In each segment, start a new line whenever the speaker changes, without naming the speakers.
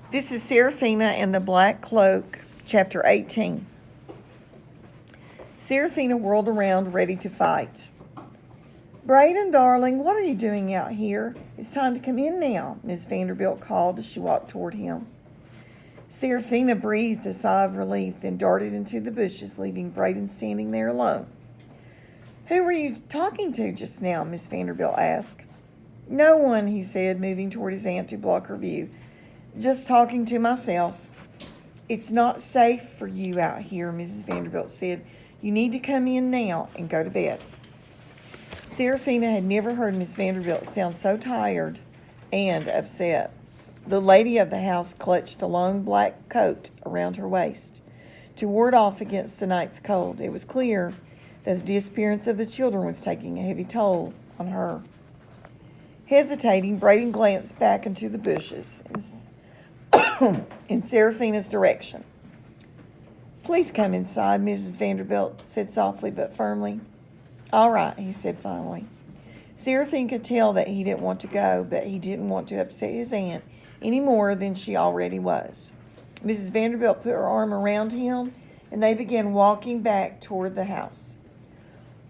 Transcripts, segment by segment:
This is Serafina and the Black Cloak, Chapter 18. Serafina whirled around, ready to fight. Braden, darling, what are you doing out here? It's time to come in now, Miss Vanderbilt called as she walked toward him. Serafina breathed a sigh of relief, then darted into the bushes, leaving Braden standing there alone. Who were you talking to just now? Miss Vanderbilt asked. No one, he said, moving toward his aunt to block her view. Just talking to myself. It's not safe for you out here, Mrs. Vanderbilt said. You need to come in now and go to bed. Serafina had never heard Miss Vanderbilt sound so tired and upset. The lady of the house clutched a long black coat around her waist to ward off against the night's cold. It was clear that the disappearance of the children was taking a heavy toll on her. Hesitating, Braden glanced back into the bushes in Serafina's direction. Please come inside, Mrs. Vanderbilt said softly but firmly. All right, he said finally. Serafina could tell that he didn't want to go, but he didn't want to upset his aunt any more than she already was. Mrs. Vanderbilt put her arm around him, and they began walking back toward the house.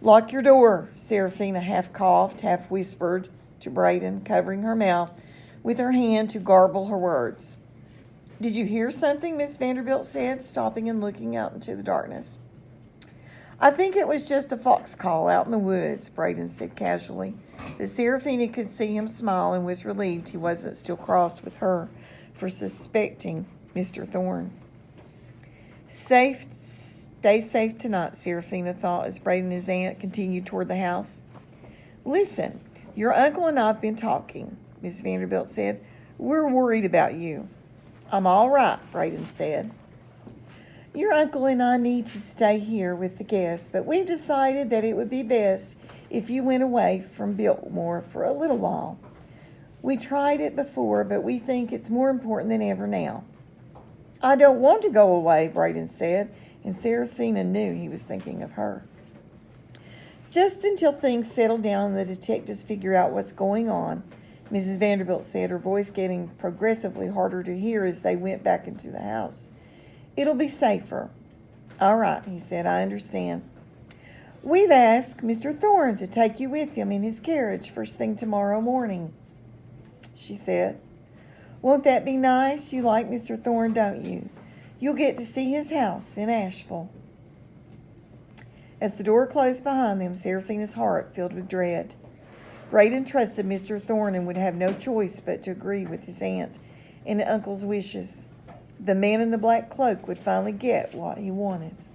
Lock your door, Serafina half coughed, half whispered to Braden, covering her mouth with her hand to garble her words. Did you hear something? Miss Vanderbilt said, stopping and looking out into the darkness. I think it was just a fox call out in the woods, Braden said casually. But Serafina could see him smile and was relieved he wasn't still cross with her for suspecting Mr. Thorne. Stay safe tonight, Serafina thought as Braden and his aunt continued toward the house. Listen, your uncle and I have been talking, Miss Vanderbilt said. We're worried about you. I'm all right, Braden said. Your uncle and I need to stay here with the guests, but we've decided that it would be best if you went away from Biltmore for a little while. We tried it before, but we think it's more important than ever now. I don't want to go away, Braden said, and Serafina knew he was thinking of her. Just until things settle down and the detectives figure out what's going on, Mrs. Vanderbilt said, her voice getting progressively harder to hear as they went back into the house. It'll be safer. All right, he said, I understand. We've asked Mr. Thorne to take you with him in his carriage first thing tomorrow morning, she said. Won't that be nice? You like Mr. Thorne, don't you? You'll get to see his house in Asheville. As the door closed behind them, Serafina's heart filled with dread. Braden trusted Mr. Thorne and would have no choice but to agree with his aunt and uncle's wishes. The man in the black cloak would finally get what he wanted.